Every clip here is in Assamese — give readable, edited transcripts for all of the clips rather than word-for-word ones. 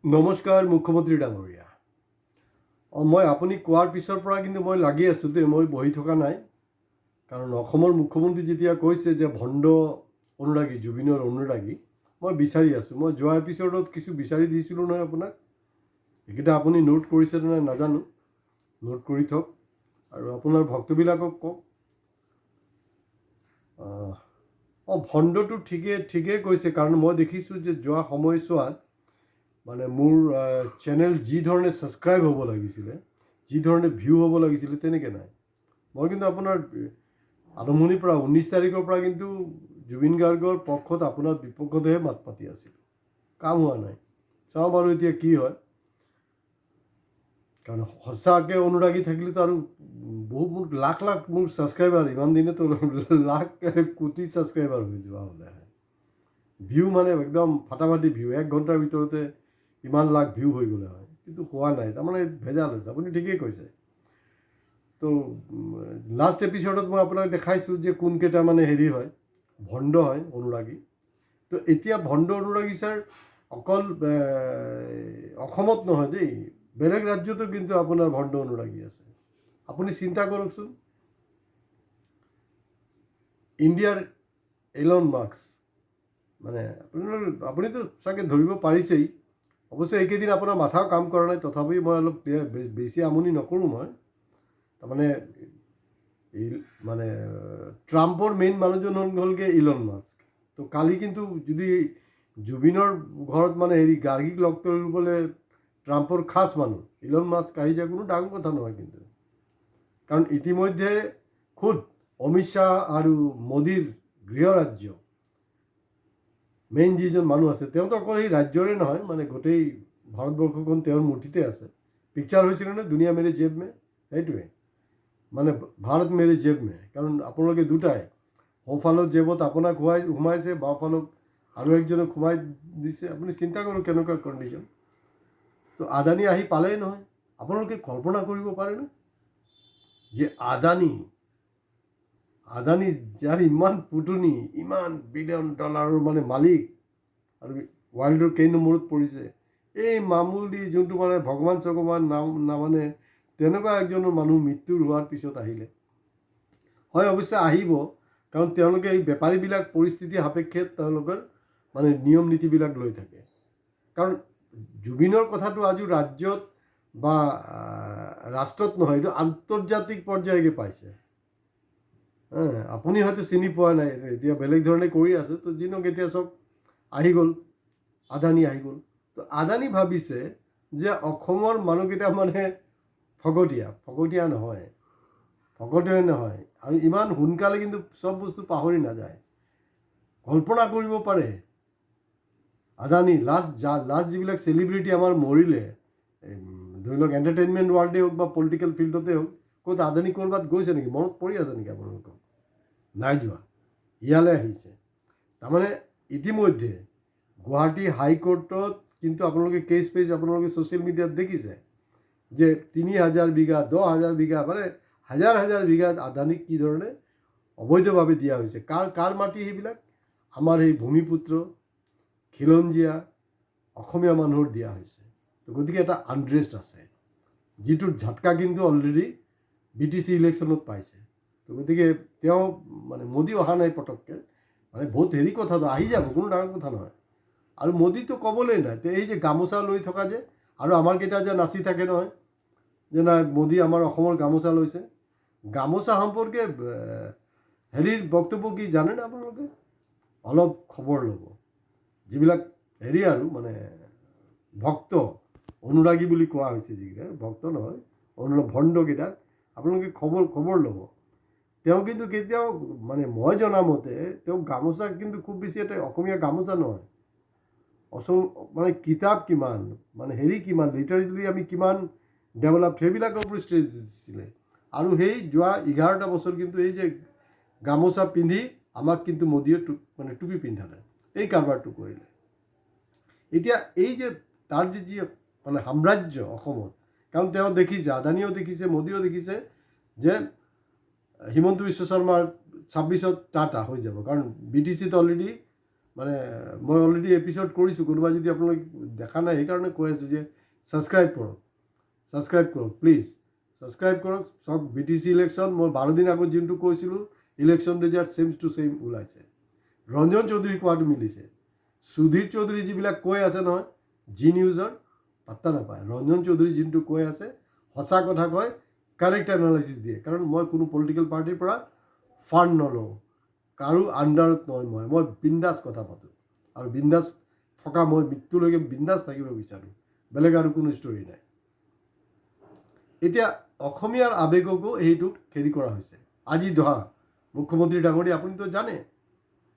নমস্কাৰ মুখ্যমন্ত্ৰী ডাঙৰীয়া। মই আপুনি কোৱাৰ পিছৰ পৰা কিন্তু মই লাগি আছোঁ দেই, মই বহি থকা নাই। কাৰণ অসমৰ মুখ্যমন্ত্ৰী যেতিয়া কৈছে যে ভণ্ড অনুৰাগী, জুবিনৰ অনুৰাগী, মই বিচাৰি আছোঁ। মই যোৱা এপিছ'ডত কিছু বিচাৰি দিছিলোঁ নহয় আপোনাক, এইকেইটা আপুনি নোট কৰিছেনে নাই নাজানো, নোট কৰি থওক আৰু আপোনাৰ ভক্তবিলাকক কওক। ভণ্ডটো ঠিকেই কৈছে, কাৰণ মই দেখিছোঁ যে যোৱা সময়ছোৱাত মানে মোৰ চেনেল যি ধৰণে ছাবস্ক্ৰাইব হ'ব লাগিছিলে, যি ধৰণে ভিউ হ'ব লাগিছিলে, তেনেকৈ নাই। মই কিন্তু আপোনাৰ আৰম্ভণিৰ পৰা 19 তাৰিখৰ পৰা কিন্তু জুবিন গাৰ্গৰ পক্ষত আপোনাৰ বিপক্ষতেহে মাত মাতি আছিলোঁ। কাম হোৱা নাই। চাওঁ বাৰু এতিয়া কি হয়, কাৰণ সঁচাকৈ অনুৰাগী থাকিলেতো আৰু মোৰ লাখ মোৰ ছাবস্ক্ৰাইবাৰ, ইমান দিনেতো লাখ কোটি ছাবস্ক্ৰাইবাৰ হৈ যোৱা হ'লে ভিউ মানে একদম ফাটাফাটি ভিউ, 1 ঘণ্টাৰ ভিতৰতে ইমান লাখ ভিউ হৈ গ'লে হয়, কিন্তু হোৱা নাই। তাৰমানে ভেজাল আছে, আপুনি ঠিকেই কৈছে। তো লাষ্ট এপিছ'ডত মই আপোনাক দেখাইছোঁ যে কোনকেইটা মানে হেৰি হয়, ভণ্ড হয় অনুৰাগী। তো এতিয়া ভণ্ড অনুৰাগী ছাৰ অকল অসমত নহয় দেই, বেলেগ ৰাজ্যতো কিন্তু আপোনাৰ ভণ্ড অনুৰাগী আছে। আপুনি চিন্তা কৰকচোন, ইণ্ডিয়াৰ এলন মাস্ক, মানে আপুনিতো চাগে ধৰিব পাৰিছেই। অৱশ্যে এইকেইদিন আপোনাৰ মাথাও কাম কৰা নাই, তথাপি মই অলপ বেছি আমনি নকৰোঁ মই। তাৰমানে মানে ট্ৰাম্পৰ মেইন মানুহজন হ'লগৈ ইলন মাস্ক। তো কালি কিন্তু যদি জুবিনৰ ঘৰত মানে গাৰ্গীক লগ কৰিবলৈ ট্ৰাম্পৰ খাছ মানুহ ইলন মাস্ক আহি যায়, কোনো ডাঙৰ কথা নহয় কিন্তু। কাৰণ ইতিমধ্যে খুদ অমিত শ্বাহ আৰু মোদীৰ গৃহ ৰাজ্য মেইন যিজন মানুহ আছে, তেওঁতো অকল সেই ৰাজ্যৰে নহয়, মানে গোটেই ভাৰতবৰ্ষখন তেওঁৰ মুঠিতে আছে। পিকচাৰ হৈছিলে নে দুনিয়া মেৰে জেব মে, সেইটোৱে মানে ভাৰত মেৰে জেব মে। কাৰণ আপোনালোকে দুটাই, সোঁফালৰ জেবত আপোনাক সোমাইছে, বাওঁফালক আৰু একজনক সোমাই দিছে। আপুনি চিন্তা কৰক কেনেকুৱা কণ্ডিশ্যন। তো আদানী আহি পালেই নহয়। আপোনালোকে কল্পনা কৰিব পাৰেনে যে আদানী যাৰ ইমান পুতনি, ইমান $1 বিলিয়ন মানে মালিক, আৰু ৱৰ্ল্ডৰ কেই নম্বৰত পৰিছে, এই মামুলি যোনটো মানে ভগৱান চগৱান নামানে তেনেকুৱা একজনৰ মানুহ মৃত্যুৰ হোৱাৰ পিছত আহিলে হয়। অৱশ্যে আহিব, কাৰণ তেওঁলোকে এই বেপাৰীবিলাক পৰিস্থিতি সাপেক্ষে তেওঁলোকৰ মানে নিয়ম নীতিবিলাক লৈ থাকে। কাৰণ জুবিনৰ কথাটো আজি ৰাজ্যত বা ৰাষ্ট্ৰত নহয়, এইটো আন্তৰ্জাতিক পৰ্যায়কে পাইছে। আপুনি হয়তো চিনি পোৱা নাই, এতিয়া বেলেগ ধৰণে কৰি আছে। তো যি নহওক, এতিয়া চব আহি গ'ল, আদানী আহি গ'ল। তো আদানী ভাবিছে যে অসমৰ মানুহকেইটা মানে ফকটীয়া নহয়, আৰু ইমান সোনকালে কিন্তু চব বস্তু পাহৰি নাযায়। কল্পনা কৰিব পাৰে আদানী লাষ্ট যিবিলাক চেলিব্ৰিটি আমাৰ মৰিলে, ধৰি লওক এণ্টাৰটেইনমেণ্ট ৱৰ্ল্ডে হওক বা পলিটিকেল ফিল্ডতে হওক, ক'ত আদানী ক'ৰবাত গৈছে নেকি? মনত পৰি আছে নেকি আপোনালোকক? নাই যোৱা, ইয়ালৈ আহিছে। তাৰমানে ইতিমধ্যে গুৱাহাটী হাইকোৰ্টত কিন্তু আপোনালোকে কেছ পেজ আপোনালোকে ছ'চিয়েল মিডিয়াত দেখিছে যে 3,000 বিঘা, 10,000 বিঘা, মানে হাজাৰ বিঘাত আদানীক কি ধৰণে অবৈধভাৱে দিয়া হৈছে। কাৰ মাটি সেইবিলাক? আমাৰ এই ভূমিপুত্ৰ খিলঞ্জীয়া অসমীয়া মানুহৰ দিয়া হৈছে। তো গতিকে এটা আনৰেষ্ট আছে, যিটোৰ ঝাটকা কিন্তু অলৰেডি BTC ইলেকশ্যনত পাইছে। তো গতিকে তেওঁ মানে মোদী অহা নাই পটককৈ, মানে বহুত কথাটো আহি যাব, কোনো ডাঙৰ কথা নহয়। আৰু মোদীটো ক'বলৈ নাই। তো এই যে গামোচা লৈ থকা যে, আৰু আমাৰ কেইটা যে নাচি থাকে নহয় যে নাই মোদী আমাৰ অসমৰ গামোচা লৈছে, গামোচা সম্পৰ্কে বক্তব্য কি জানেনে আপোনালোকে? অলপ খবৰ ল'ব। যিবিলাক আৰু মানে ভক্ত অনুৰাগী বুলি কোৱা হৈছে, যিকেইটা ভক্ত নহয়, ভণ্ডকেইটাক আপোনালোকে খবৰ ল'ব। তেওঁ কিন্তু কেতিয়াও মানে মই জনামতে তেওঁ গামোচা কিন্তু খুব বেছি এটা অসমীয়া গামোচা নহয়, মানে কিতাপ কিমান, মানে কিমান লিটাৰেলি আমি কিমান ডেভেলপ, সেইবিলাকৰ পৃষ্ঠি দিছিলে। আৰু সেই যোৱা 11টা বছৰ কিন্তু এই যে গামোচা পিন্ধি আমাক কিন্তু মোদীয়ে মানে টুপি পিন্ধালে, এই কাৰবাৰটো কৰিলে। এতিয়া এই যে তাৰ যি মানে সাম্ৰাজ্য অসমত, কাৰণ তেওঁ দেখিছে, আদানীয়েও দেখিছে, মোদীয়েও দেখিছে যে হিমন্ত বিশ্ব শৰ্মাৰ 26ত টাটা হৈ যাব, কাৰণ BTCত অলৰেডি মানে মই অলৰেডি এপিছড কৰিছোঁ, কোনোবা যদি আপোনালোকে দেখা নাই সেইকাৰণে কৈ আছোঁ যে ছাবস্ক্ৰাইব কৰক প্লিজ, ছাবস্ক্ৰাইব কৰক। চাওক BTC ইলেকশ্যন মই 12 দিন আগত যোনটো কৈছিলোঁ election result same to same ওলাইছে। ৰঞ্জন চৌধুৰী কোৱাটো মিলিছে। সুধীৰ চৌধুৰী যিবিলাক কৈ আছে নহয় জি নিউজৰ, পাত্তা নাপায়। ৰঞ্জন চৌধুৰী যোনটো কৈ আছে সঁচা কথা কয়, কাৰেক্ট এনালাইচিছ দিয়ে। কাৰণ মই কোনো পলিটিকেল পাৰ্টিৰ পৰা ফাণ্ড নলওঁ, কাৰো আণ্ডাৰত নহয়। মই বিন্দাছ কথা পাতোঁ আৰু বিন্দাছ থকা মই মৃত্যুলৈকে বিন্দাছ থাকিব বিচাৰোঁ, বেলেগ আৰু কোনো ষ্টৰি নাই। এতিয়া অসমীয়াৰ আৱেগকো সেইটোক হেৰি কৰা হৈছে। আজি দহা মুখ্যমন্ত্ৰী ডাঙৰীয়া আপুনিতো জানে,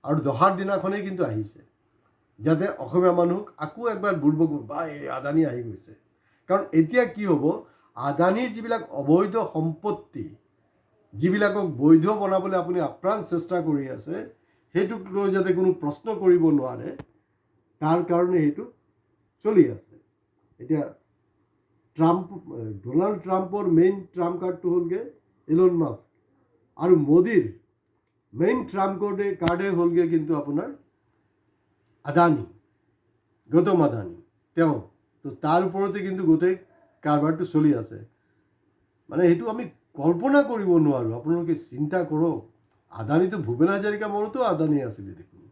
আৰু দহাৰ দিনাখনেই কিন্তু আহিছে যাতে অসমীয়া মানুহক আকৌ একবাৰ বুৰ্বক বা এই আদানী আহি গৈছে। কাৰণ এতিয়া কি হ'ব, আদানীৰ যিবিলাক অবৈধ সম্পত্তি যিবিলাকক বৈধ বনাবলৈ আপুনি আপ্ৰাণ চেষ্টা কৰি আছে, সেইটোক লৈ যাতে কোনো প্ৰশ্ন কৰিব নোৱাৰে তাৰ কাৰণে সেইটো চলি আছে। এতিয়া ডোনাল্ড ট্ৰাম্পৰ মেইন ট্ৰাম্প কাৰ্ডটো হ'লগৈ ইলন মাস্ক, আৰু মোদীৰ মেইন ট্ৰাম্প কাৰ্ডে হ'লগৈ কিন্তু আপোনাৰ আদানী, গৌতম আদানী তেওঁ। তো তাৰ ওপৰতে কিন্তু গোটেই কাৰবাৰটো চলি আছে। মানে সেইটো আমি কল্পনা কৰিব নোৱাৰোঁ। আপোনালোকে চিন্তা কৰক, আদানীটো ভূপেন হাজৰিকা মৰোতো আদানী আছিলে দেখোন,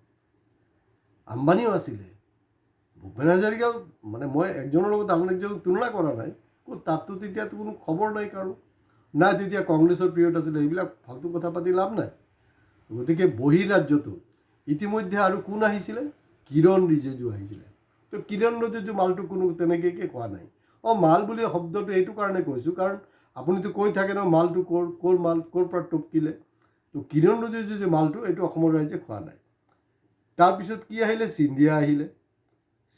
আম্বানীও আছিলে। ভূপেন হাজৰিকাও মানে মই একজনৰ লগত আন একজনক তুলনা কৰা নাই, তাততো তেতিয়াতো কোনো খবৰ নাই কাৰো, নাই তেতিয়া কংগ্ৰেছৰ পিৰিয়ড আছিলে। এইবিলাক ফাল্টু কথা পাতি লাভ নাই। গতিকে বহিৰাজ্যটো ইতিমধ্যে আৰু কোন আহিছিলে, কিৰণ ৰিজিজু আহিছিলে। তো কিৰণ ৰিজিজু মালটো কোনো তেনেকৈ কোৱা নাই। মাল বুলি শব্দটো এইটো কাৰণে কৈছোঁ কাৰণ আপুনিতো কৈ থাকে ন মালটো ক'ৰ মাল, ক'ৰ পৰা টপকিলে। তো কিৰণ ৰিজিজু যে মালটো এইটো অসমৰ ৰাইজে খোৱা নাই। তাৰপিছত কি আহিলে, সিন্ধিয়া আহিলে।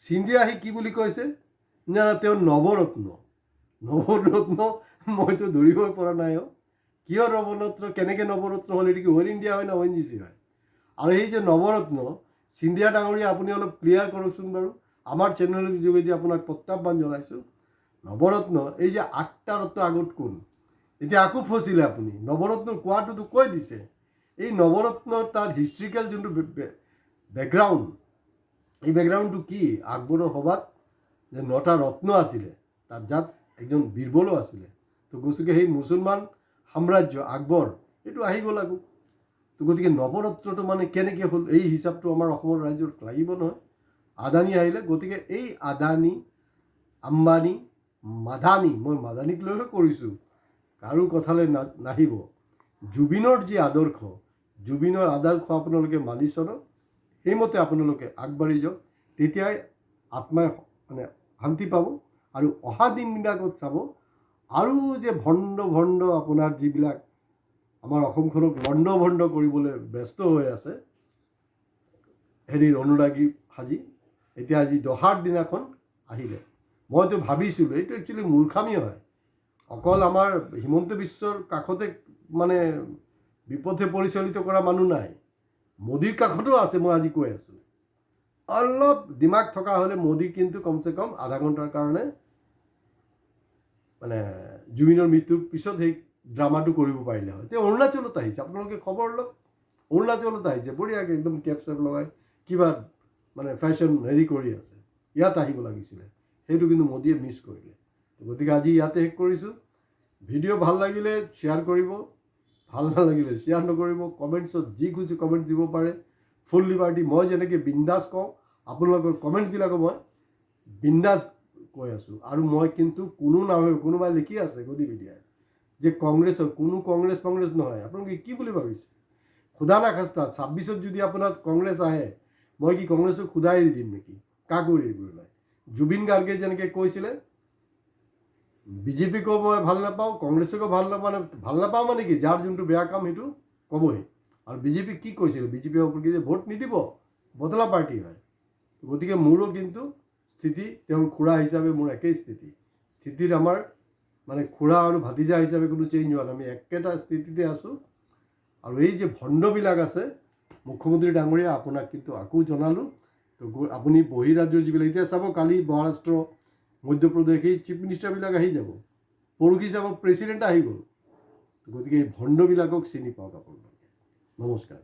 সিন্ধিয়া আহি কি বুলি কৈছে, না তেওঁ নৱৰত্ন মইতো ধৰিবই পৰা নাই। কিয় নৱৰত্ন, কেনেকৈ নৱৰত্ন হ'ল, এইটো কি অইল ইণ্ডিয়া হয় না ONGC হয়? আৰু এই যে নৱৰত্ন সিন্ধিয়া ডাঙৰীয়া আপুনি অলপ ক্লিয়াৰ কৰকচোন বাৰু। আমাৰ চেনেলৰ যোগেদি আপোনাক প্ৰত্যাহ্বান জনাইছোঁ। নৱৰত্ন এই যে 8টা ৰত্ন আগত কোন, এতিয়া আকৌ ফচিলে আপুনি। নৱৰত্ন কোৱাটোতো কৈ দিছে। এই নৱৰত্নৰ তাৰ হিষ্ট্ৰিকেল যোনটো বেকগ্ৰাউণ্ড, এই বেকগ্ৰাউণ্ডটো কি, আকবৰৰ সভাত যে 9টা ৰত্ন আছিলে তাত যাত একজন বীৰবলো আছিলে। তো গতিকে সেই মুছলমান সাম্ৰাজ্য আকবৰ এইটো আহি গ'ল আকৌ। তো গতিকে নৱৰত্নটো মানে কেনেকৈ হ'ল, এই হিচাপটো আমাৰ অসমৰ ৰাইজৰ লাগিব নহয়। আদানী আহিলে, গতিকে এই আদানী, আম্বানী, মাদানী, মই মাদানীক লৈহে কৰিছোঁ, কাৰো কথালৈ নাহিব। জুবিনৰ যি আদৰ্শ, জুবিনৰ আদৰ্শ আপোনালোকে মানি চলক, সেইমতে আপোনালোকে আগবাঢ়ি যাওক, তেতিয়াই আত্মাই মানে শান্তি পাব। আৰু অহা দিনবিলাকত চাব আৰু যে ভণ্ড আপোনাৰ যিবিলাক আমাৰ অসমখনক লণ্ডভণ্ড কৰিবলৈ ব্যস্ত হৈ আছে হেৰিৰ অনুৰাগী সাজি, এতিয়া আজি দহাৰ দিনাখন আহিলে। মইতো ভাবিছিলোঁ এইটো একচুৱেলি মূৰ্খামি হয়। অকল আমাৰ হিমন্ত বিশ্বৰ কাষতে মানে বিপথে পৰিচালিত কৰা মানুহ নাই, মোদীৰ কাষতো আছে। মই আজি কৈ আছোঁ, অলপ দিমাগ থকা হ'লে মোদী কিন্তু কমচে কম আধা ঘণ্টাৰ কাৰণে মানে জুবিনৰ মৃত্যুৰ পিছত সেই ড্ৰামাটো কৰিব পাৰিলে হয়। তেওঁ অৰুণাচলত আহিছে, আপোনালোকে খবৰ লওক, অৰুণাচলত আহিছে বঢ়িয়াকৈ একদম কেপ চেপ লগাই কিবা মানে ফেশ্বন হেৰি কৰি আছে। ইয়াত আহিব লাগিছিলে, সেইটো কিন্তু মোদীয়ে মিছ কৰিলে। গতিকে আজি ইয়াতে শেষ কৰিছোঁ। ভিডিঅ' ভাল লাগিলে শ্বেয়াৰ কৰিব, ভাল নালাগিলে শ্বেয়াৰ নকৰিব। কমেণ্টছত যি খুচি কমেণ্ট দিব পাৰে, ফুল লিবাৰ্টি। মই যেনেকৈ বিন্দাছ কওঁ, আপোনালোকৰ কমেণ্টবিলাকো মই বিন্দাছ কৈ আছোঁ। আৰু মই কিন্তু কোনো নাভাবে, কোনোবাই লিখি আছে গতিবিধিয়াই যে কংগ্ৰেছৰ, কোনো কংগ্ৰেছ নহয়। আপোনালোকে কি বুলি ভাবিছে? খুদা না খাস্তা 26ত যদি আপোনাৰ কংগ্ৰেছ আহে, মই কি কংগ্ৰেছক খুদাই এৰি দিম নেকি? কাকো এৰি দিব নাই। জুবিন গাৰ্গে যেনেকৈ কৈছিলে বিজেপিকো মই ভাল নাপাওঁ, কংগ্ৰেছকো ভাল নাপাওঁ মানে কি, যাৰ যোনটো বেয়া কাম সেইটো ক'বই। আৰু বিজেপি কি কৈছিলে, বিজেপি সম্পৰ্কে যে ভোট নিদিব, বদলা পাৰ্টি হয়। গতিকে মোৰো কিন্তু স্থিতি তেওঁৰ খুৰা হিচাপে মোৰ একেই স্থিতিত আমাৰ মানে খুৰা আৰু ভাতিজা হিচাপে কোনো চেঞ্জ হোৱা নাই, আমি একেটা স্থিতিতে আছোঁ। আৰু এই যে ভণ্ডবিলাক আছে, মুখ্যমন্ত্ৰী ডাঙৰীয়া আপোনাক কিন্তু আকৌ জনালোঁ। তো আপুনি বহিৰাজ্যৰ যিবিলাক, এতিয়া চাব কালি মহাৰাষ্ট্ৰ, মধ্যপ্ৰদেশ এই চিফ মিনিষ্টাৰবিলাক আহি যাব, পৰহি চাব প্ৰেচিডেণ্ট আহি গ'ল। গতিকে এই ভণ্ডবিলাকক চিনি পাওক আপোনালোকে। নমস্কাৰ।